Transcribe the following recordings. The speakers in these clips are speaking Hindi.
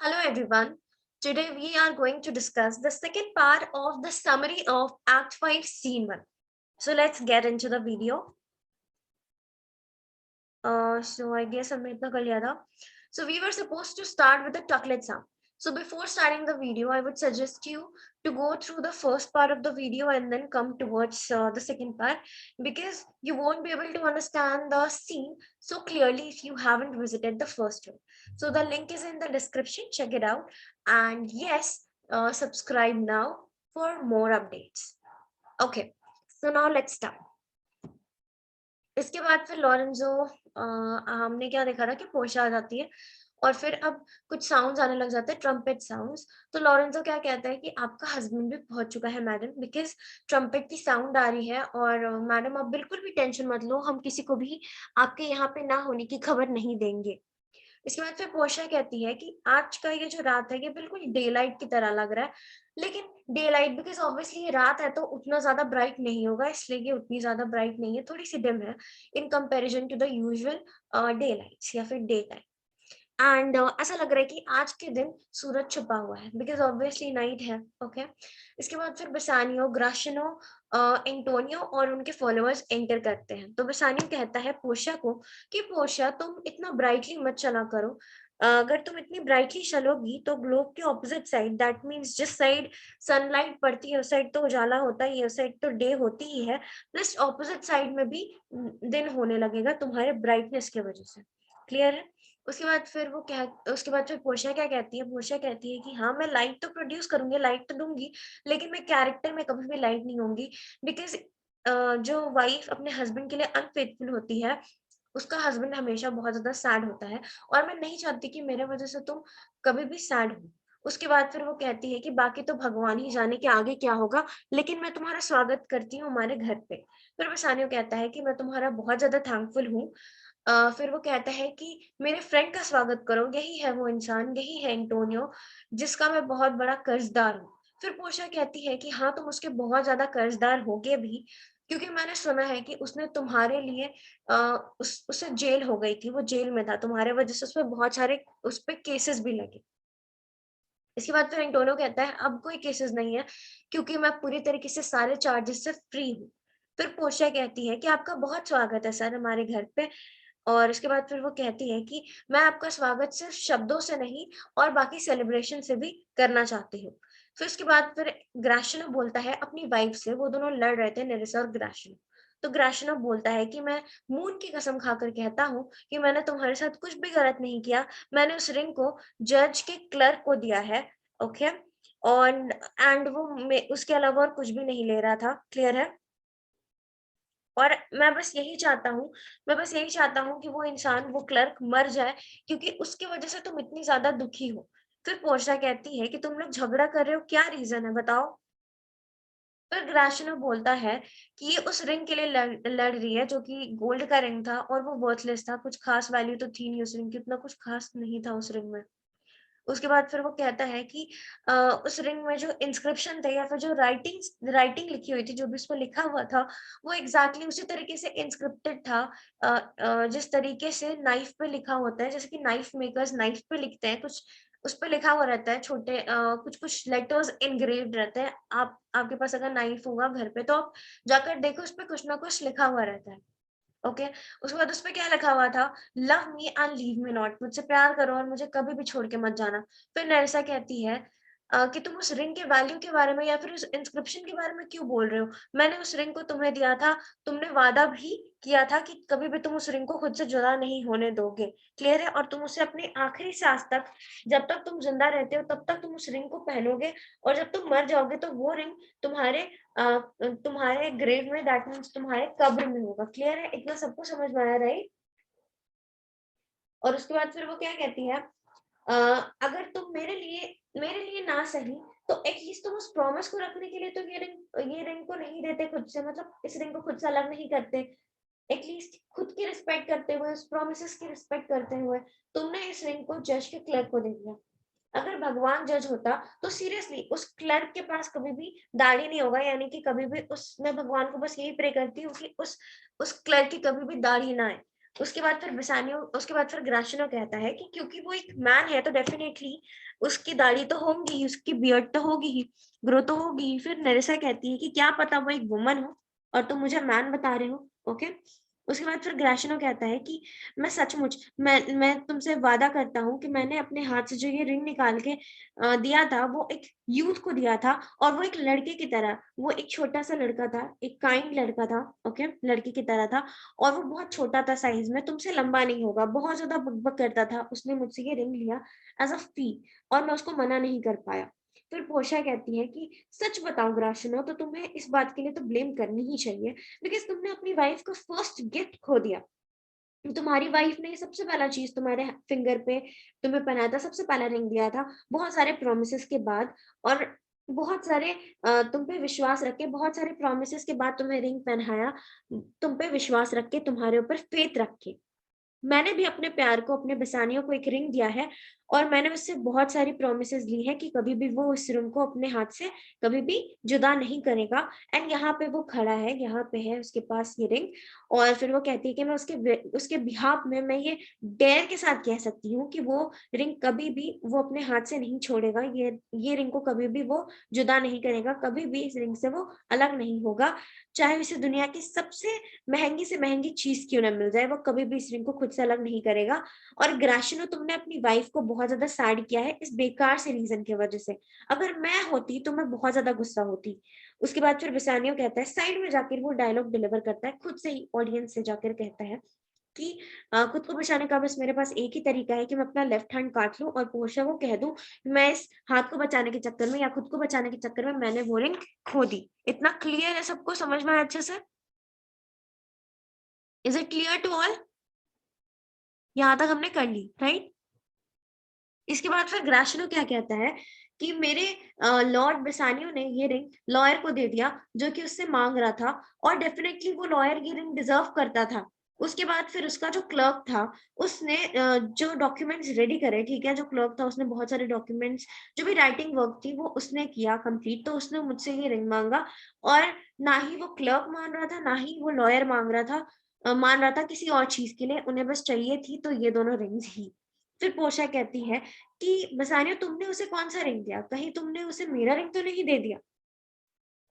Hello everyone. Today we are going to discuss the second part of the summary of Act 5 Scene 1. So let's get into the video. So I guess हमने इतना कर लिया था. So we were supposed to start with the tucklet sound. So before starting the video, I would suggest you to go through the first part of the video and then come towards the second part, because you won't be able to understand the scene so clearly if you haven't visited the first one. So the link is in the description. Check it out. And yes, subscribe now for more updates. Okay, so now let's start. इसके बाद फिर लॉरेंज़ो हमने क्या देखा था कि पोर्शिया आ जाती है और फिर अब कुछ साउंड्स आने लग जाते हैं, ट्रम्पेट साउंड्स। तो लॉरेंज़ो क्या कहता है कि आपका हस्बैंड भी पहुँच चुका है मैडम, बिकॉज़ ट्रम्पेट की साउंड आ रही है और मैडम आप बिल्कुल भी टेंशन मत लो, हम किसी को भी आपके यहाँ पे ना होने की खबर नहीं देंगे। इसके बाद फिर पोर्शिया कहती है कि आज का ये जो रात है ये बिल्कुल डे लाइट की तरह लग रहा है, लेकिन डे लाइट बिकॉज़ ऑब्वियसली ये रात है तो उतना ज़्यादा ब्राइट नहीं होगा, इसलिए ये उतनी ज़्यादा ब्राइट नहीं है, थोड़ी-सी डिम है इन comparison to the usual day lights या फिर डे टाइम। एंड ऐसा लग रहा है कि आज के दिन सूरज छुपा हुआ है बिकॉज़ ऑब्वियसली नाइट है, ओके। इसके बाद फिर बेसानियो, ग्राशिनो, एंटोनियो और उनके फॉलोअर्स एंटर करते हैं। तो बेसानियो कहता है पोर्शिया को कि पोर्शिया तुम इतना ब्राइटली मत चला करो। अगर तुम इतनी ब्राइटली चलोगी तो ग्लोब के ऑपोजिट साइड, दैट मीन्स जिस साइड सनलाइट पड़ती है उस साइड तो उजाला होता ही है, उस साइड तो डे होती ही है, प्लस ऑपोजिट साइड में भी दिन होने लगेगा तुम्हारे ब्राइटनेस की वजह से। क्लियर है? उसके बाद फिर पोर्शिया क्या कहती है, पोर्शिया कहती है कि हाँ, मैं लाइट तो प्रोड्यूस करूँगी, लाइट तो दूँगी, लेकिन मैं कैरेक्टर में कभी भी लाइट नहीं होंगी, बिकॉज़ जो वाइफ अपने हस्बैंड के लिए अनफेथफुल होती है, उसका हस्बैंड हमेशा बहुत ज़्यादा सैड होता है और मैं नहीं चाहती कि मेरे वज़ह से तुम कभी भी सैड हो। उसके बाद फिर वो कहती है कि बाकी तो भगवान ही जाने कि आगे क्या होगा, लेकिन मैं तुम्हारा स्वागत करती हूँ हमारे घर पे। फिर बेसानियो कहता है कि मैं तुम्हारा बहुत ज़्यादा थैंकफुल हूँ। फिर वो कहता है कि मेरे फ्रेंड का स्वागत करो, यही है वो इंसान, यही है एंटोनियो, जिसका मैं बहुत बड़ा कर्ज़दार हूँ। फिर पोर्शिया कहती है कि हाँ, तुम उसके बहुत ज़्यादा कर्ज़दार होगे भी, क्योंकि मैंने सुना है कि उसने तुम्हारे लिए अ, उसे जेल हो गई थी, वो जेल में था, तुम्हारे वजह से उसपे बहुत सारे उसपे केसेस भी लगे। इसके बाद फिर एंटोनियो कहता है अब कोई केसेस नहीं है, क्योंकि मैं पूरी तरीके से सारे चार्जेस से फ्री हूँ। फिर पोर्शिया कहती है कि आपका बहुत स्वागत है सर हमारे घर पे, और उसके बाद फिर वो कहती है कि मैं आपका स्वागत सिर्फ शब्दों से नहीं और बाकी सेलिब्रेशन से भी करना चाहती हूँ। फिर उसके बाद फिर ग्राशिनो बोलता है अपनी वाइफ से, वो दोनों लड़ रहे थे नेरिसा और ग्राशिनो। तो ग्राशिनो बोलता है कि मैं मून की कसम खाकर कहता हूँ कि मैंने तुम्हारे साथ कुछ भी गलत नहीं किया। मैंने उस रिंग को जज के क्लर्क को दिया है, ओके? और एंड वो उसके अलावा और कुछ भी नहीं ले रहा था, क्लियर है? और मैं बस यही चाहता हूँ कि वो इंसान, वो क्लर्क मर जाए, क्योंकि उसकी वज़ह से तुम इतनी ज़्यादा दुखी हो। फिर पोर्शिया कहती है कि तुम लोग झगड़ा कर रहे हो, क्या रीज़न है बताओ? फिर ग्राशिनो बोलता है कि ये उस रिंग के लिए लड़ रही है जो कि गोल्ड का रिंग था और वो वर्थलेस था, कुछ ख़ास वैल्यू तो थी नहीं उस रिंग की, उतना कुछ ख़ास नहीं था उस रिंग में। उसके बाद फिर वो कहता है कि अ, उस रिंग में जो इंस्क्रिप्शन थे या फिर जो राइटिंग लिखी हुई थी, जो भी उसपे लिखा हुआ था, वो एग्ज़ैक्टली उसी तरीके से इंस्क्रिप्टेड था, जिस तरीके से नाइफ पे लिखा होता है, जैसे कि नाइफ मेकर्स नाइफ पे लिखते हैं, कुछ उसपे लिखा हुआ रहता है, छोटे कुछ-कुछ लेटर्स एनग्रेव्ड रहते हैं। आप आपके पास अगर नाइफ होगा घर पे तो आप जाकर देखो, उसपे कुछ ना कुछ लिखा हुआ रहता है। ओके, उसके बाद उसपे क्या लिखा हुआ था, love me and leave me not, मुझसे प्यार करो और मुझे कभी भी छोड़ के मत जाना। फिर नेल्सा कहती है कि तुम उस रिंग के वैल्यू के बारे में या फिर उस इंस्क्रिप्शन के बारे में क्यों बोल रहे हो? मैंने उस रिंग को तुम्हें दिया था, तुमने वादा भी किया था कि कभी भी तुम उस रिंग को खुद से जुदा नहीं होने दोगे, क्लियर है? और तुम उसे अपनी आखिरी सांस तक, जब तक तुम जिंदा रहते हो तब तक तुम उस रिंग को पहनोगे, और जब तुम मर जाओगे तो वो रिंग तुम्हारे तुम्हारे ग्रेव में, दैट मीन्स तुम्हारे कब्र में होगा, क्लियर है? इतना सबको समझ में आया, राइट? और उसके बाद फिर वो क्या कहती है, अ, अगर तुम मेरे लिए ना सही तो एटलीस्ट तुम उस प्रॉमिस को रखने के लिए तो ये रिंग को नहीं देते खुद से, मतलब इस रिंग को खुद से अलग नहीं करते। एटलीस्ट खुद की रिस्पेक्ट करते हुए, उस प्रोमिसेस की रिस्पेक्ट करते हुए तुमने इस रिंग को जज के क्लर्क को दे दिया। अगर भगवान जज होता तो सीरियसली उस क्लर्क के पास कभी भी दाढ़ी नहीं होगा, यानी कि कभी भी उस मैं भगवान को बस यही प्रे करती हूँ कि उस क्लर्क की कभी भी दाढ़ी ना आए। उसके बाद फिर बेसानियो उसके बाद फिर ग्राशिनो कहता है कि क्योंकि वो एक मैन है तो डेफिनेटली उसकी दाढ़ी तो होंगी, उसकी बियर्ड तो होगी ही, ग्रो तो होगी। फिर नरेसा कहती है कि क्या पता वो एक वुमन हो और तुम मुझे मैन बता रहे हो। ओके। उसके बाद फिर ग्राशिनो कहता है कि मैं सचमुच मैं तुमसे वादा करता हूँ कि मैंने अपने हाथ से जो ये रिंग निकाल के दिया था वो एक यूथ को दिया था, और वो एक लड़के की तरह, वो एक छोटा सा लड़का था, एक काइंड लड़का था। ओके, लड़के की तरह था, और वो बहुत छोटा था साइज में, तुमसे लंबा नहीं होगा, बहुत ज्यादा बकबक करता था। उसने मुझसे ये रिंग लिया एज अ फी, और मैं उसको मना नहीं कर पाया। फिर पोर्शिया कहती है कि सच बताओ ग्राशिनो, तो तुम्हें इस बात के लिए तो ब्लेम करनी ही चाहिए, बिकॉज तुमने अपनी वाइफ का फर्स्ट गिफ्ट खो दिया। तुम्हारी वाइफ ने सबसे पहला चीज तुम्हारे फिंगर पे तुम्हें पहनाया था, सबसे पहला रिंग दिया था, बहुत सारे प्रोमिसेस के बाद, और बहुत सारे तुम पे विश्वास रख के, बहुत सारे प्रोमिसेस के बाद तुम्हें रिंग पहनाया, तुम पे विश्वास रख के, तुम्हारे ऊपर फेथ रख के। मैंने भी अपने प्यार को, अपने बसानियों को एक रिंग दिया है, और मैंने उससे बहुत सारी प्रोमिसेस ली है कि कभी भी वो उस रिंग को अपने हाथ से कभी भी जुदा नहीं करेगा। एंड यहाँ पे वो खड़ा है, यहाँ पे है उसके पास ये रिंग। और फिर वो कहती है कि मैं उसके बिहाफ में मैं ये डेयर के साथ कह सकती हूँ कि वो रिंग कभी भी वो अपने हाथ से नहीं छोड़ेगा, ये रिंग को कभी भी वो जुदा नहीं करेगा, कभी भी इस रिंग से वो अलग नहीं होगा, चाहे उसे दुनिया की सबसे महंगी से महंगी चीज क्यों ना मिल जाए, वो कभी भी इस रिंग को खुद से अलग नहीं करेगा। और ग्राशिनो, तुमने अपनी वाइफ को बहुत ज्यादा सैड किया है इस बेकार से रीजन की वजह से, अगर मैं होती तो मैं बहुत ज्यादा गुस्सा होती। उसके बाद फिर बेसानियो कहता है, साइड में जाकर वो डायलॉग डिलीवर करता है, खुद से ही ऑडियंस से जाकर कहता है कि खुद को बचाने का बस मेरे पास एक ही तरीका है कि मैं अपना लेफ्ट हैंड काट लूं और पोर्शिया को कह दूं मैं इस हाथ को बचाने के चक्कर में या खुद को बचाने के चक्कर में मैंने वो रिंग खो दी। इतना क्लियर है? सबको समझ में आया अच्छे से? Is it clear to all? यहां तक हमने कर ली, राइट? इसके बाद फिर ग्राशिनो क्या कहता है कि मेरे लॉर्ड बेसानियो ने ये रिंग लॉयर को दे दिया जो कि उससे मांग रहा था, और डेफिनेटली वो लॉयर ये रिंग डिजर्व करता था। उसके बाद फिर उसका जो क्लर्क था, उसने जो डॉक्यूमेंट्स रेडी करे, ठीक है, जो क्लर्क था उसने बहुत सारे डॉक्यूमेंट्स, जो भी राइटिंग वर्क थी वो उसने किया कंप्लीट, तो उसने मुझसे ये रिंग मांगा। और ना ही वो क्लर्क मान रहा था, ना ही वो लॉयर मांग रहा था, मान रहा था किसी और चीज के लिए, उन्हें बस चाहिए थी तो ये दोनों रिंग्स ही। फिर पोर्शिया कहती है कि बसानियो, तुमने उसे कौन सा रिंग दिया, कहीं तुमने उसे मेरा रिंग तो नहीं दे दिया?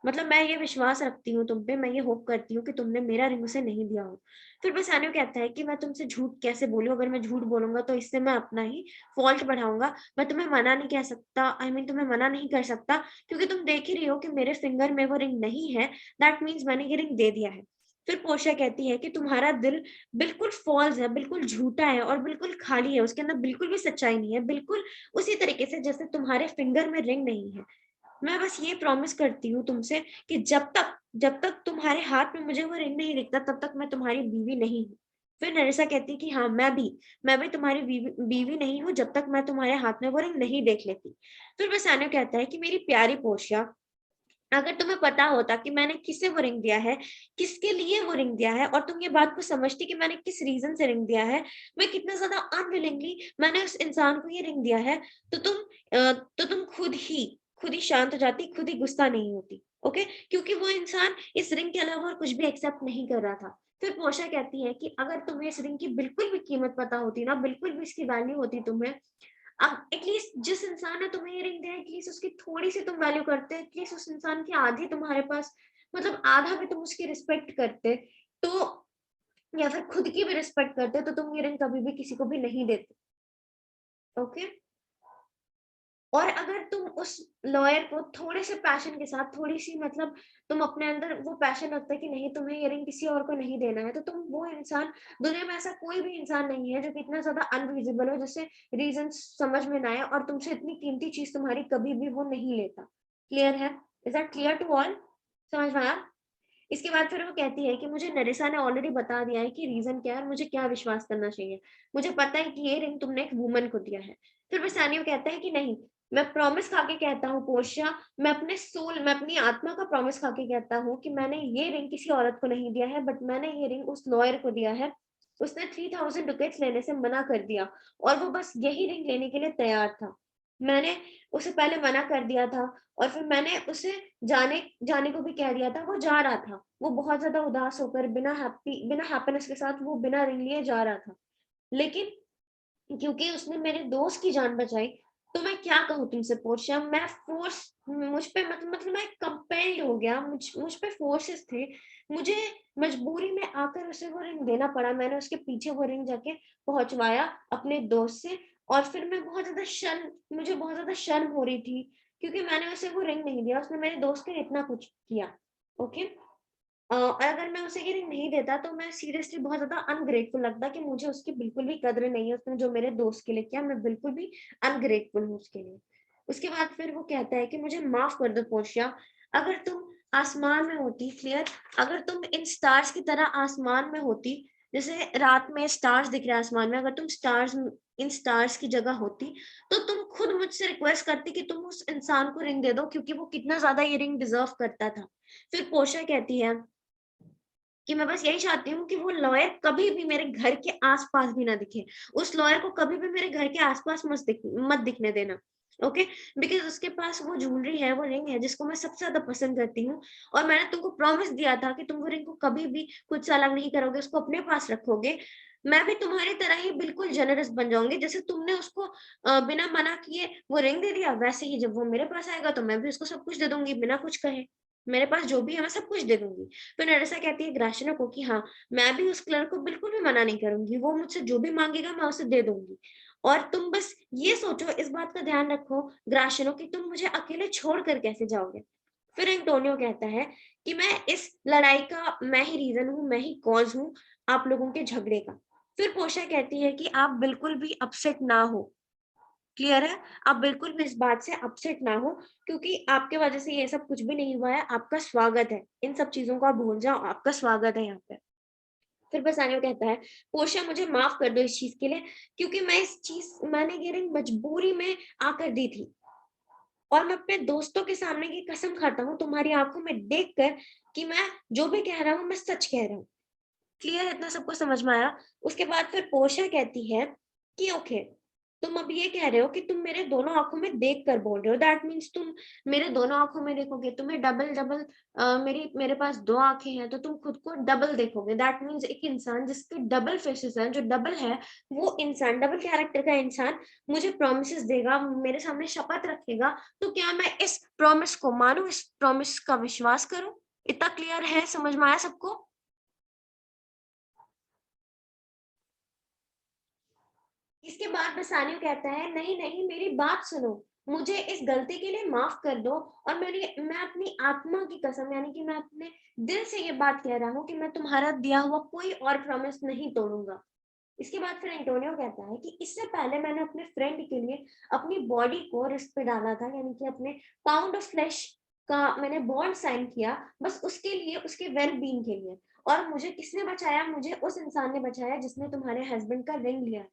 मतलब मैं ये विश्वास रखती हूँ तुम पे, मैं ये होप करती हूँ कि तुमने मेरा रिंग उसे नहीं दिया हो। फिर बसानियो कहता है कि मैं तुमसे झूठ कैसे बोलूं, अगर मैं झूठ बोलूंगा तो इससे मैं अपना ही फॉल्ट बढ़ाऊंगा। मैं तुम्हें मना नहीं कह सकता, तुम्हें मना नहीं कर सकता, क्योंकि तुम देख ही रही हो कि मेरे फिंगर में वो रिंग नहीं है, दैट मीन्स मैंने ये रिंग दे दिया है। फिर पोर्शिया कहती है कि तुम्हारा दिल बिल्कुल फॉल्स है, बिल्कुल झूठा है और बिल्कुल खाली है, उसके अंदर बिल्कुल भी सच्चाई नहीं है, बिल्कुल उसी तरीके से जैसे तुम्हारे फिंगर में रिंग नहीं है। मैं बस ये प्रॉमिस करती हूँ तुमसे कि जब तक तुम्हारे हाथ में मुझे वो रिंग नहीं दिखता तब तक मैं तुम्हारी बीवी नहीं हूँ। फिर नरिसा कहती है कि हाँ, मैं भी तुम्हारी बीवी नहीं हूँ जब तक मैं तुम्हारे हाथ में वो रिंग नहीं देख लेती। फिर बेसानियो कहता है कि मेरी प्यारी पोर्शिया, अगर तुम्हें पता होता कि मैंने किसे वो रिंग दिया है, किसके लिए वो रिंग दिया है, और तुम ये बात को समझती कि मैंने किस रीजन से रिंग दिया है, मैं कितना ज्यादा अनविलिंगली मैंने उस इंसान को ये रिंग दिया है, तो तुम खुद ही शांत हो जाती, खुद ही गुस्सा नहीं होती। ओके, क्योंकि वो इंसान इस रिंग के अलावा और कुछ भी एक्सेप्ट नहीं कर रहा था। फिर पोर्शिया कहती है कि अगर तुम्हें इस रिंग की बिल्कुल भी कीमत पता होती ना, बिल्कुल भी इसकी वैल्यू होती तुम्हें, अब एटलीस्ट जिस इंसान ने तुम्हें ये रिंग दिया है, एटलीस्ट उसकी थोड़ी सी तुम वैल्यू करते, एटलीस्ट उस इंसान की आधी तुम्हारे पास, मतलब आधा भी तुम उसकी रिस्पेक्ट करते, तो या फिर खुद की भी रिस्पेक्ट करते, तो तुम ये रिंग कभी भी किसी को भी नहीं देते। ओके। और अगर तुम उस लॉयर को थोड़े से पैशन के साथ, थोड़ी सी मतलब तुम अपने अंदर वो पैशन रखते कि नहीं, तुम्हें ये रिंग किसी और को नहीं देना है, तो तुम वो इंसान, दुनिया में ऐसा कोई भी इंसान नहीं है जो कि इतना ज्यादा अनरीजनेबल हो, जिससे रीजन समझ में ना आए और तुमसे इतनी कीमती चीज तुम्हारी कभी भी वो नहीं लेता। क्लियर है? Is that clear to all? समझ में आया? इसके बाद फिर वो कहती है कि मुझे नरिसा ने ऑलरेडी बता दिया है कि रीजन क्या है और मुझे क्या विश्वास करना चाहिए। मुझे पता है कि ये रिंग तुमने एक वुमन को दिया है। फिर बेसानियो कहता है कि नहीं, मैं प्रॉमिस खा के कहता हूँ पोर्शिया, मैं अपनी आत्मा का प्रॉमिस खा के कहता हूँ कि मैंने ये रिंग किसी औरत को नहीं दिया है, बट मैंने ये रिंग उस लॉयर को दिया है। उसने 3000 डुकेट्स लेने से मना कर दिया, और वो बस यही रिंग लेने के लिए तैयार था। मैंने उसे पहले मना कर दिया था और फिर मैंने उसे जाने जाने को भी कह दिया था। वो जा रहा था, वो बहुत ज्यादा उदास होकर बिना हैप्पीनेस के साथ वो बिना रिंग लिए जा रहा था। लेकिन क्योंकि उसने मेरे दोस्त की जान बचाई, तो मैं क्या कहूँ तुमसे पोर्शिया, मैं फोर्स मुझ पे मतलब मैं कंपेल्ड हो गया, मुझ पे फोर्सेस थे, मुझे मजबूरी में आकर उसे वो रिंग देना पड़ा। मैंने उसके पीछे वो रिंग जाके पहुंचवाया अपने दोस्त से। और फिर मैं बहुत ज्यादा शर्म मुझे बहुत ज्यादा शर्म हो रही थी, क्योंकि मैंने उसे वो रिंग नहीं दिया, उसने मेरे दोस्त के लिए इतना कुछ किया। ओके। और अगर मैं उसे ये रिंग नहीं देता तो मैं सीरियसली बहुत ज़्यादा अनग्रेटफुल लगता कि मुझे उसकी बिल्कुल भी कदर नहीं है, उसने जो मेरे दोस्त के लिए किया, मैं बिल्कुल भी अनग्रेटफुल हूँ उसके लिए। उसके बाद फिर वो कहता है कि मुझे माफ़ कर दो पोर्शिया, अगर तुम आसमान में होती क्लियर, अगर तुम इन स्टार्स की तरह आसमान में होती, जैसे रात में स्टार्स दिख रहे हैं आसमान में, अगर तुम इन स्टार्स की जगह होती, तो तुम खुद मुझसे रिक्वेस्ट करती कि तुम उस इंसान को रिंग दे दो, क्योंकि वो कितना ज़्यादा ये रिंग डिज़र्व करता था। फिर पोर्शिया कहती है कि मैं बस यही चाहती हूँ कि वो लॉयर कभी भी मेरे घर के आस-पास भी ना दिखे। उस लॉयर को कभी भी मेरे घर के आस-पास मत दिखने देना। ओके? बिकॉज़ उसके पास वो ज्वेलरी है, वो रिंग है जिसको मैं सबसे ज़्यादा पसंद करती हूँ, और मैंने तुमको प्रॉमिस दिया था कि तुम वो रिंग को कभी भी खुद से अलग नहीं करोगे, उसको अपने पास रखोगे। मैं भी तुम्हारी तरह ही बिल्कुल जेनरस बन जाऊँगी, जैसे तुमने उसको बिना मना किए वो रिंग दे दिया, वैसे ही जब वो मेरे पास आएगा तो मैं भी उसको सब कुछ दे दूँगी बिना कुछ कहे। मेरे पास जो भी है मैं सब कुछ दे दूँगी। तो नरसा कहती है ग्राशना को कि हाँ, मैं भी उस क्लर्क को बिल्कुल भी मना नहीं करूँगी, वो मुझसे जो भी माँगेगा मैं उसे दे दूँगी। और तुम बस ये सोचो, इस बात का ध्यान रखो ग्राशनो, कि तुम मुझे अकेले छोड़कर कैसे जाओगे। फिर एंटोनियो कहता है कि मैं ही रीज़न हूँ, मैं ही कॉज़ हूँ आप लोगों के झगड़े का। फिर पोर्शिया कहती है कि आप बिल्कुल भी अपसेट ना हो। क्लियर है? आप बिल्कुल भी इस बात से अपसेट ना हो, क्योंकि आपके वजह से ये सब कुछ भी नहीं हुआ है, आपका स्वागत है। इन सब चीज़ों को आप भूल जाओ, आपका स्वागत है यहाँ पे। फिर बेसानियो कहता है, "पोर्शिया मुझे माफ़ कर दो इस चीज़ के लिए, क्योंकि मैंने ये रिंग मजबूरी में आकर दी थी, और मैं अपने दोस्तों के सामने की कसम खाता हूँ तुम्हारी आँखों में देखकर कि मैं जो भी कह रहा हूँ, मैं सच कह रहा हूँ।" क्लियर, इतना सबको समझ में आया? उसके बाद फिर पोर्शिया कहती है कि ओके, तुम अब ये कह रहे हो कि तुम मेरे दोनों आँखों में देख कर बोल रहे हो, दैट मीन्स तुम मेरे दोनों आँखों में देखोगे, तुम्हें डबल-डबल मेरे पास 2 आँखें हैं, तो तुम खुद को डबल देखोगे, दैट मीन्स एक इंसान जिसके डबल फेसेस हैं, जो डबल है, वो इंसान, डबल कैरेक्टर का इंसान मुझे प्रॉमिसेस देगा, मेरे सामने शपथ रखेगा, तो क्या मैं इस प्रॉमिस को मानूँ, इस प्रॉमिस का विश्वास करूँ? इतना क्लियर है, समझ में आया सबको? इसके बाद बसानियो कहता है, नहीं नहीं, मेरी बात सुनो, मुझे इस गलती के लिए माफ कर दो, और मैं अपनी आत्मा की कसम, यानी कि मैं अपने दिल से ये बात कह रहा हूँ कि मैं तुम्हारा दिया हुआ कोई और प्रॉमिस नहीं तोड़ूंगा। इसके बाद फिर एंटोनियो कहता है कि इससे पहले मैंने अपने फ्रेंड के लिए अपनी बॉडी को रिस्क पे डाला था, यानी कि अपने पाउंड ऑफ फ्लेश का मैंने बॉन्ड साइन किया, बस उसके लिए, उसके वेल बीइंग के लिए। और मुझे किसने बचाया? मुझे उस इंसान ने बचाया जिसने तुम्हारे हस्बैंड का रिंग लिया।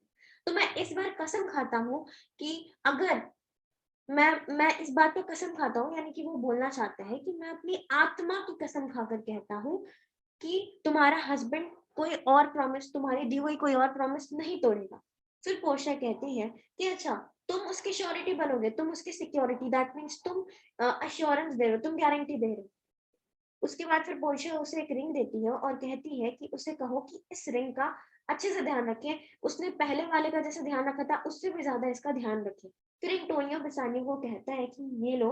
तो मैं इस बार कसम खाता हूँ कि अगर मैं इस बात पे कसम खाता हूँ, यानी कि वो बोलना चाहता है कि मैं अपनी आत्मा की कसम खाकर कहता हूँ कि तुम्हारा हस्बैंड कोई और प्रॉमिस, तुम्हारी दी हुई कोई और प्रॉमिस नहीं तोड़ेगा। फिर पोर्शिया कहती है कि अच्छा, तुम उसकी श्योरिटी बनोगे, तुम उसकी सिक्योरिटी, दैट मीन्स तुम अश्योरेंस दे रहे हो, तुम गारंटी दे रहे हो। उसके बाद फिर पोर्शिया उसे एक रिंग देती है और कहती है कि उसे कहो कि इस रिंग का अच्छे से ध्यान रखे, उसने पहले वाले का जैसे ध्यान रखा था उससे भी ज्यादा इसका ध्यान रखे। फिर एंटोनियो बेसानियो को कहता है कि ये लो,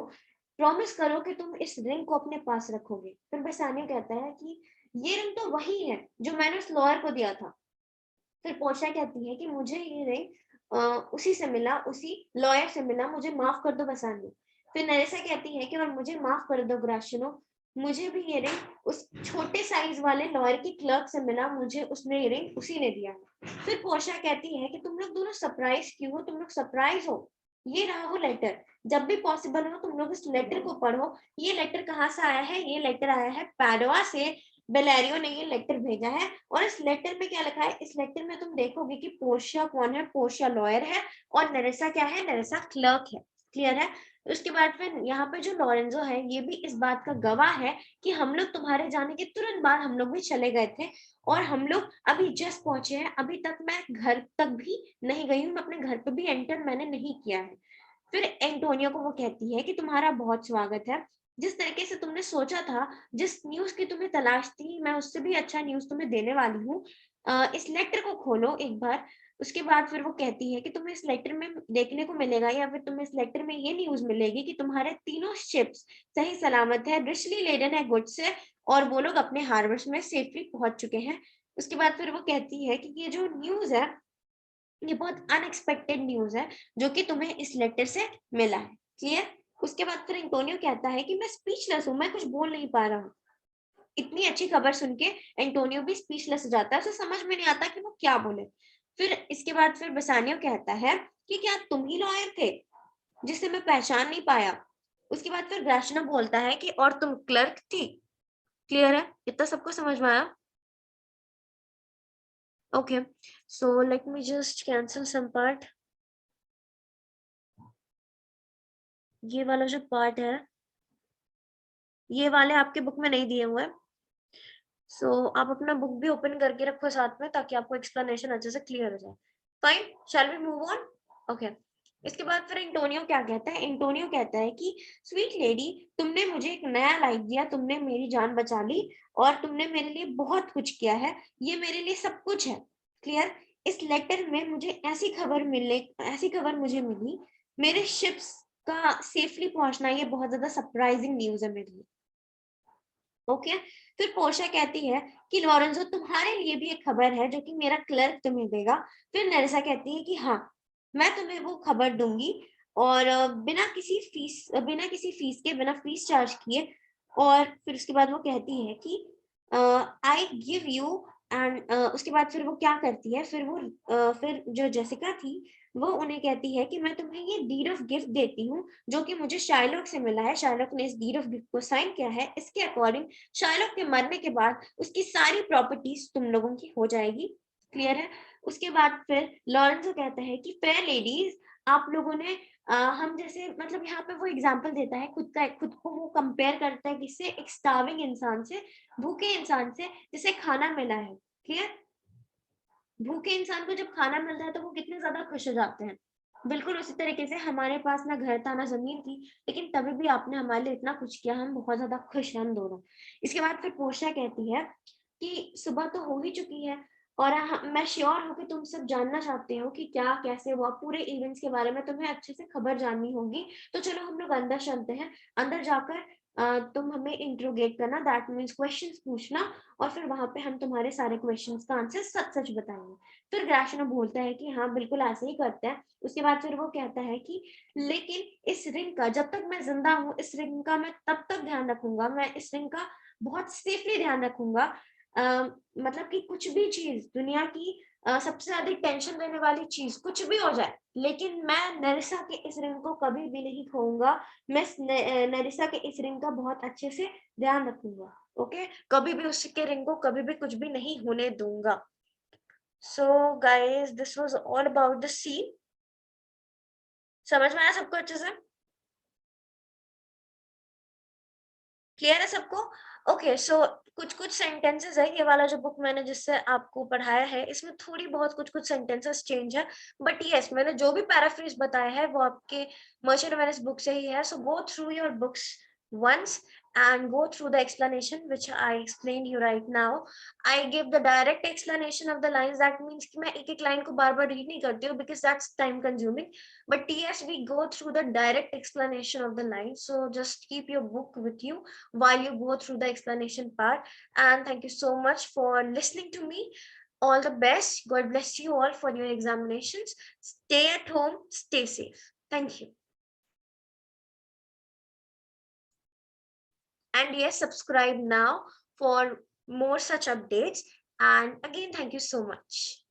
प्रॉमिस करो कि तुम इस रिंग को अपने पास रखोगे। फिर बेसानियो कहता है कि ये रिंग तो वही है जो मैंने उस लॉयर को दिया था। फिर पोर्शिया कहती है कि मुझे ये रिंग उसी से मिला, उसी लॉयर से मिला, मुझे माफ कर दो बेसानियो। फिर नरेसा कहती है कि और मुझे माफ कर दो ग्राशिनो, मुझे भी ये रिंग उस छोटे साइज वाले लॉयर की क्लर्क से मिला, मुझे उसने ये रिंग उसी ने दिया है। फिर पोर्शिया कहती है कि तुम लोग दोनों सरप्राइज क्यों हो? तुम लोग सरप्राइज हो, ये रहा वो लेटर। जब भी पॉसिबल हो तुम लोग इस लेटर को पढ़ो। ये लेटर कहाँ से आया है? ये लेटर आया है पैडवा से। बेलेरियो ने ये लेटर भेजा है, और इस लेटर में क्या लिखा है? इस लेटर में तुम देखोगे कि पोर्शिया कौन है? पोर्शिया लॉयर है, और नरेसा क्या है? नरेसा क्लर्क है। क्लियर है? उसके बाद फिर यहाँ पे जो लॉरेंजो है, ये भी इस बात का गवाह है कि हम लोग तुम्हारे जाने के तुरंत बाद हम लोग भी चले गए थे, और हम लोग अभी जस्ट पहुंचे हैं। अभी तक मैं घर तक भी नहीं गई हूँ, मैं अपने घर पे भी एंटर मैंने नहीं किया है। फिर एंटोनियो को वो कहती है कि तुम्हारा बहुत स्वागत है, जिस तरीके से तुमने सोचा था, जिस न्यूज की तुम्हें तलाश थी, मैं उससे भी अच्छा न्यूज तुम्हें देने वाली हूँ। इस लेटर को खोलो एक बार। उसके बाद फिर वो कहती है कि तुम्हें इस लेटर में देखने को मिलेगा, या फिर तुम्हें इस लेटर में ये न्यूज मिलेगी कि तुम्हारे तीनों शिप्स सही सलामत है, रिचली लेडन है गुड्स से, और वो लोग अपने हार्बर्स में सेफली पहुंच चुके हैं। उसके बाद फिर वो कहती है कि ये जो न्यूज है, ये बहुत अनएक्सपेक्टेड न्यूज है जो कि तुम्हें इस लेटर से मिला है। क्लियर? उसके बाद फिर एंटोनियो कहता है कि मैं स्पीचलेस हूँ, मैं कुछ बोल नहीं पा रहा हूँ। इतनी अच्छी खबर सुन के एंटोनियो भी स्पीचलेस हो जाता है, उसे समझ में नहीं आता कि वो क्या बोले। फिर इसके बाद फिर बेसानियो कहता है कि क्या तुम ही लॉयर थे जिसे मैं पहचान नहीं पाया? उसके बाद फिर ग्राशना बोलता है कि और तुम क्लर्क थी। क्लियर है? इतना सबको समझ में आया? Okay, so let me just cancel some part. ये वाला जो पार्ट है, ये वाले आपके बुक में नहीं दिए हुए हैं। सो आप अपना बुक भी ओपन करके रखो साथ में, ताकि आपको एक्सप्लेनेशन अच्छे से क्लियर हो जाए। Fine, shall we move on? Okay. इसके बाद फिर एंटोनियो क्या कहता है? एंटोनियो कहता है कि स्वीट लेडी, तुमने मुझे एक नया लाइफ दिया, तुमने मेरी जान बचा ली, और तुमने मेरे लिए बहुत कुछ किया है। ये मेरे लिए सब कुछ है। क्लियर? इस लेटर में मुझे ऐसी खबर मुझे मिली, मेरे शिप्स का सेफली पहुंचना, ये बहुत ज्यादा सरप्राइजिंग न्यूज है मेरे लिए। ओके। फिर पोर्शिया कहती है कि लॉरेंजो, तुम्हारे लिए भी एक खबर है जो कि मेरा क्लर्क तुम्हें देगा। फिर नेरिसा कहती है कि हाँ, मैं तुम्हें वो खबर दूंगी, और बिना किसी फीस के, बिना फीस चार्ज किए। और फिर उसके बाद वो कहती है कि आई गिव यू, एंड उसके बाद फिर वो क्या करती है, फिर जो जेसिका थी, वो उन्हें कहती है कि मैं तुम्हें ये डीड ऑफ गिफ्ट देती हूँ, जो कि मुझे शाइलॉक से मिला है। शाइलॉक ने इस डीड ऑफ गिफ्ट को साइन किया है। इसके अकॉर्डिंग शाइलॉक के मरने के बाद उसकी सारी प्रॉपर्टीज तुम लोगों की हो जाएगी। क्लियर है? उसके बाद फिर लॉरेंसो कहता है कि फेयर लेडीज, आप लोगों ने हम जैसे, मतलब यहाँ पे वो एग्जाम्पल देता है, खुद को वो कंपेयर करता है किससे? एक स्टार्विंग इंसान से, भूखे इंसान से, जिसे खाना मिला है। क्लियर? भूखे इंसान को जब खाना मिलता है तो वो कितने ज्यादा खुश हो जाते हैं। बिल्कुल उसी तरीके से हमारे पास ना घर था ना जमीन थी, लेकिन तभी भी आपने हमारे लिए इतना कुछ किया, हम बहुत ज्यादा खुश हैं हम दोनों। इसके बाद फिर पोर्शिया कहती है कि सुबह तो हो ही चुकी है, और मैं श्योर हूँ कि तुम सब जानना चाहते हो कि क्या कैसे हुआ, पूरे इवेंट्स के बारे में तुम्हें अच्छे से खबर जाननी होगी। तो चलो हम लोग अंदर चलते हैं। अंदर जाकर तुम हमें इंट्रोगेट करना, दैट मीन्स क्वेश्चंस पूछना, और फिर वहां पे हम तुम्हारे सारे क्वेश्चंस का आंसर सच सच बताएंगे। फिर ग्राशनो बोलता है कि हाँ बिल्कुल ऐसे ही करते हैं। उसके बाद फिर वो कहता है कि लेकिन इस रिंग का, जब तक मैं जिंदा हूँ, इस रिंग का मैं तब तक ध्यान रखूंगा, मैं इस रिंग का बहुत सेफली ध्यान रखूंगा। मतलब कि कुछ भी चीज दुनिया की, सबसे अधिक टेंशन देने वाली चीज कुछ भी हो जाए, लेकिन मैं नरिसा के इस रिंग को कभी भी नहीं खोऊंगा। मैं नरिसा के इस रिंग का बहुत अच्छे से ध्यान रखूंगा। ओके, कभी भी उसके रिंग को कभी भी कुछ भी नहीं होने दूंगा। So guys, this was all about the scene. समझ में आया सबको अच्छे से? क्लियर है सबको? ओके, सो कुछ कुछ सेंटेंसेस है, ये वाला जो बुक मैंने जिससे आपको पढ़ाया है, इसमें थोड़ी बहुत कुछ कुछ सेंटेंसेस चेंज है, बट यस, मैंने जो भी पैराफ्रेज बताया है वो आपके मर्चेंट वेनिस बुक से ही है। So go through your books once and go through the explanation which I explained you right now. I give the direct explanation of the lines. That means कि मैं एक एक लाइन को बार बार रीड नहीं करती हूँ, because that's time consuming. But yes, we go through the direct explanation of the lines. So just keep your book with you while you go through the explanation part. And thank you so much for listening to me. All the best. God bless you all for your examinations. Stay at home. Stay safe. Thank you. And yes, subscribe now for more such updates. And again, thank you so much.